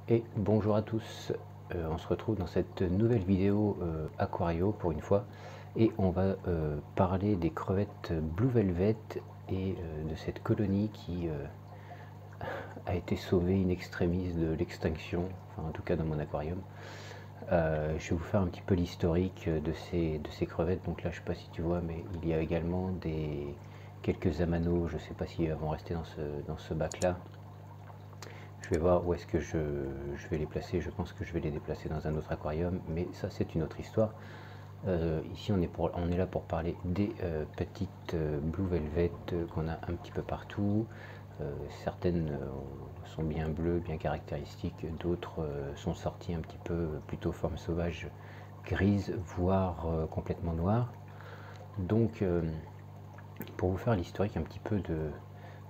Et bonjour à tous, on se retrouve dans cette nouvelle vidéo Aquario pour une fois, et on va parler des crevettes Blue Velvet et de cette colonie qui a été sauvée in extremis de l'extinction, enfin en tout cas dans mon aquarium. Je vais vous faire un petit peu l'historique de ces crevettes. Donc là je sais pas si tu vois, mais il y a également quelques amano, je ne sais pas s'ils vont rester dans ce bac là. Je vais voir où est-ce que je vais les placer. Je pense que je vais les déplacer dans un autre aquarium, mais ça c'est une autre histoire. Ici on est là pour parler des petites Blue Velvet qu'on a un petit peu partout. Certaines sont bien bleues, bien caractéristiques, d'autres sont sorties un petit peu plutôt forme sauvage, grise, voire complètement noire. Donc pour vous faire l'historique un petit peu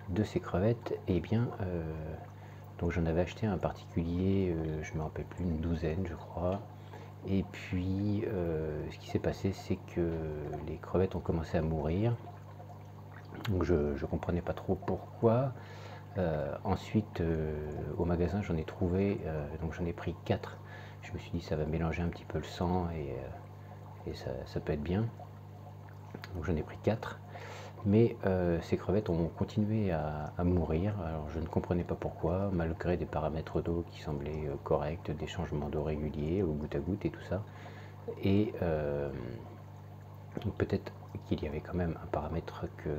de ces crevettes, eh bien donc j'en avais acheté un particulier, je ne me rappelle plus, une douzaine je crois. Et puis ce qui s'est passé, c'est que les crevettes ont commencé à mourir. Donc je ne comprenais pas trop pourquoi. Ensuite au magasin j'en ai trouvé, donc j'en ai pris 4. Je me suis dit ça va mélanger un petit peu le sang et ça peut être bien. Donc j'en ai pris 4. Mais ces crevettes ont continué à mourir. Alors je ne comprenais pas pourquoi, malgré des paramètres d'eau qui semblaient corrects, des changements d'eau réguliers au goutte à goutte et tout ça. Et peut-être qu'il y avait quand même un paramètre que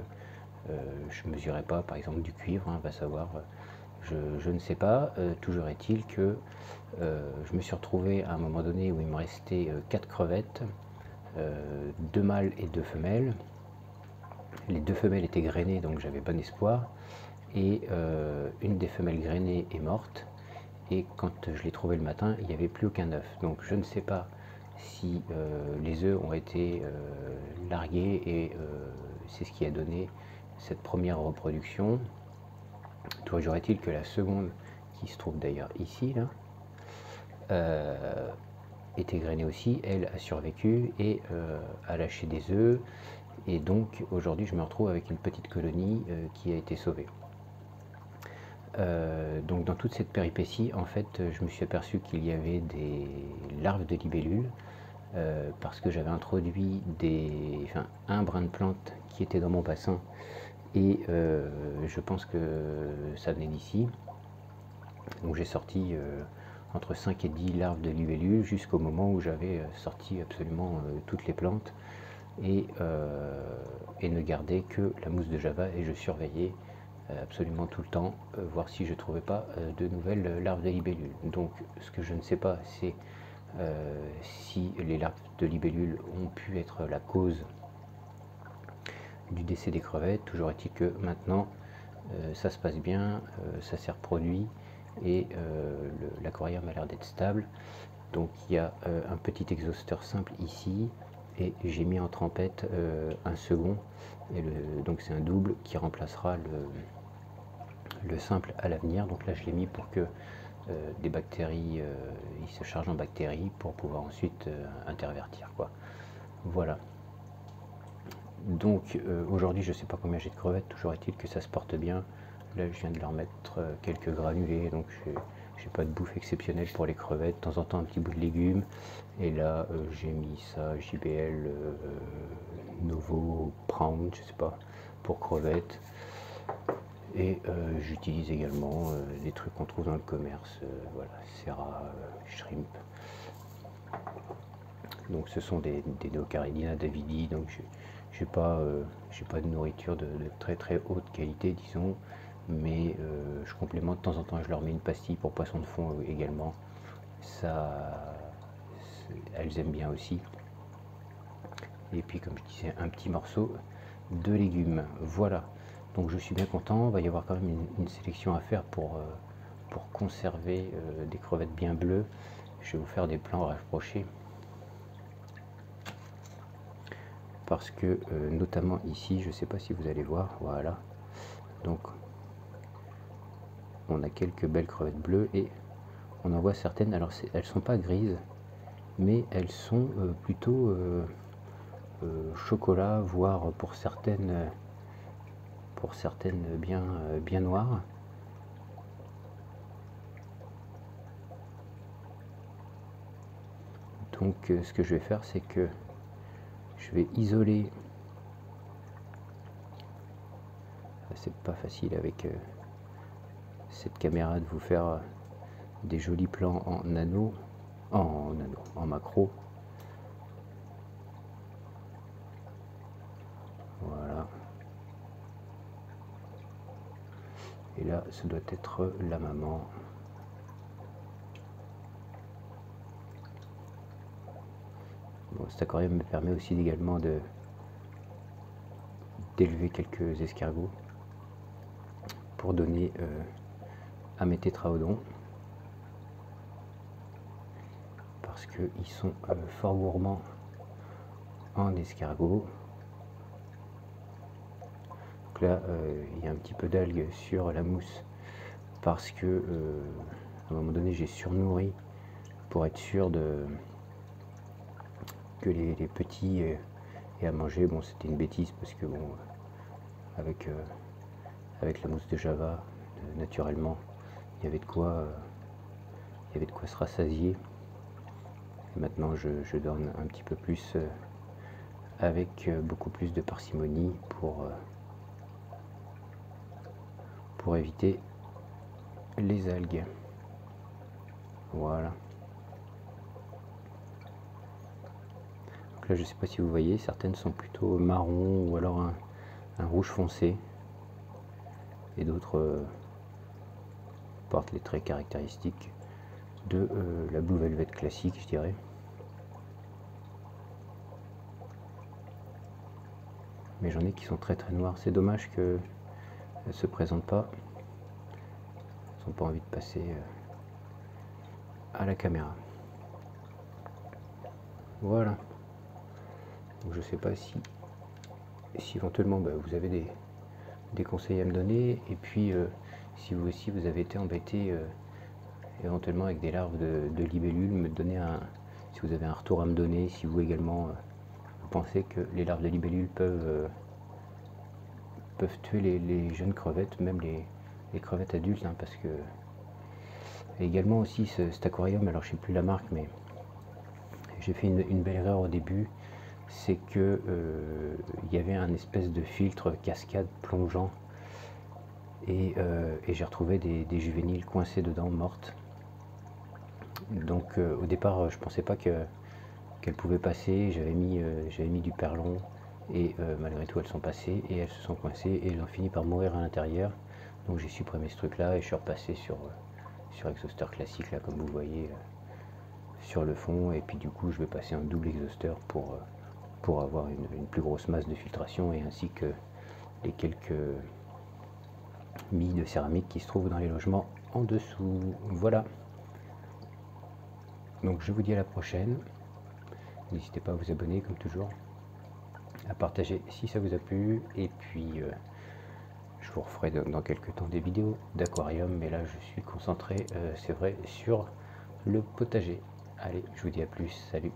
je ne mesurais pas, par exemple du cuivre, hein, va savoir, je ne sais pas. Toujours est-il que je me suis retrouvé à un moment donné où il me restait 4 crevettes, 2 mâles et 2 femelles. Les 2 femelles étaient grainées, donc j'avais bon espoir. Et une des femelles grainées est morte. Et quand je l'ai trouvée le matin, il n'y avait plus aucun œuf. Donc je ne sais pas si les œufs ont été largués et c'est ce qui a donné cette première reproduction. Toujours est-il que la seconde, qui se trouve d'ailleurs ici, là, était grainée aussi. Elle a survécu et a lâché des œufs. Et donc aujourd'hui je me retrouve avec une petite colonie qui a été sauvée. Donc dans toute cette péripétie, en fait, je me suis aperçu qu'il y avait des larves de libellules parce que j'avais introduit un brin de plante qui était dans mon bassin et je pense que ça venait d'ici. Donc j'ai sorti entre 5 et 10 larves de libellules jusqu'au moment où j'avais sorti absolument toutes les plantes et ne gardais que la mousse de Java, et je surveillais absolument tout le temps, voir si je ne trouvais pas de nouvelles larves de libellules. Donc ce que je ne sais pas, c'est si les larves de libellules ont pu être la cause du décès des crevettes. Toujours est-il que maintenant ça se passe bien, ça s'est reproduit et l'aquarium a l'air d'être stable. Donc il y a un petit exhausteur simple ici et j'ai mis en trempette un second, et donc c'est un double qui remplacera le simple à l'avenir. Donc là je l'ai mis pour que des bactéries, il se charge en bactéries pour pouvoir ensuite intervertir quoi. Voilà. Donc aujourd'hui je sais pas combien j'ai de crevettes, toujours est-il que ça se porte bien. Là je viens de leur mettre quelques granulés, donc j'ai pas de bouffe exceptionnelle pour les crevettes, de temps en temps un petit bout de légumes. Et là j'ai mis ça, JBL Novo Brown, je sais pas, pour crevettes. Et j'utilise également des trucs qu'on trouve dans le commerce, voilà, Serra, Shrimp. Donc ce sont des Neocaridina Davidi, donc j'ai pas de nourriture de très très haute qualité, disons, mais je complémente de temps en temps. Je leur mets une pastille pour poisson de fond également, ça, elles aiment bien aussi. Et puis comme je disais, un petit morceau de légumes. Voilà, donc je suis bien content. Il va y avoir quand même une sélection à faire pour conserver des crevettes bien bleues. Je vais vous faire des plans rapprochés parce que notamment ici, je ne sais pas si vous allez voir, voilà, donc on a quelques belles crevettes bleues et on en voit certaines. Alors elles sont pas grises, mais elles sont plutôt chocolat, voire pour certaines bien noires. Donc ce que je vais faire, c'est que je vais isoler. C'est pas facile avec cette caméra de vous faire des jolis plans en nano, en macro. Voilà. Et là, ce doit être la maman. Bon, cet aquarium me permet aussi également d'élever quelques escargots pour donner à mes tétraodons, parce qu'ils sont fort gourmands en escargots. Donc là, il y a un petit peu d'algues sur la mousse parce que à un moment donné j'ai surnourri pour être sûr que les petits aient à manger. Bon, c'était une bêtise parce que bon, avec la mousse de Java, naturellement, il y avait de quoi se rassasier. Et maintenant, je donne un petit peu plus avec beaucoup plus de parcimonie pour éviter les algues. Voilà. Donc là, je ne sais pas si vous voyez, certaines sont plutôt marron ou alors un rouge foncé, et d'autres portent les traits caractéristiques de la Blue Velvet classique, je dirais. Mais j'en ai qui sont très très noirs. C'est dommage qu'elles ne se présentent pas. Elles n'ont pas envie de passer à la caméra. Voilà. Donc je ne sais pas si éventuellement vous avez des conseils à me donner, et puis si vous aussi vous avez été embêté éventuellement avec des larves de libellules, me donner si vous avez un retour à me donner, si vous également vous pensez que les larves de libellules peuvent tuer les jeunes crevettes, même les crevettes adultes, hein, parce que et également aussi cet aquarium, alors je sais plus la marque, mais j'ai fait une belle erreur au début, c'est que il y avait un espèce de filtre cascade plongeant, et j'ai retrouvé des juvéniles coincés dedans, mortes. Donc au départ je pensais pas qu'elles pouvaient passer. J'avais mis du perlon, et malgré tout elles sont passées et elles se sont coincées et elles ont fini par mourir à l'intérieur. Donc j'ai supprimé ce truc là et je suis repassé sur exhauster classique, là, comme vous voyez sur le fond, et puis du coup je vais passer un double exhauster pour avoir une plus grosse masse de filtration, et ainsi que les quelques billes de céramique qui se trouvent dans les logements en dessous. Voilà, donc je vous dis à la prochaine. N'hésitez pas à vous abonner comme toujours, à partager si ça vous a plu, et puis je vous referai dans quelques temps des vidéos d'aquarium, mais là je suis concentré, c'est vrai, sur le potager. Allez, je vous dis à plus, salut.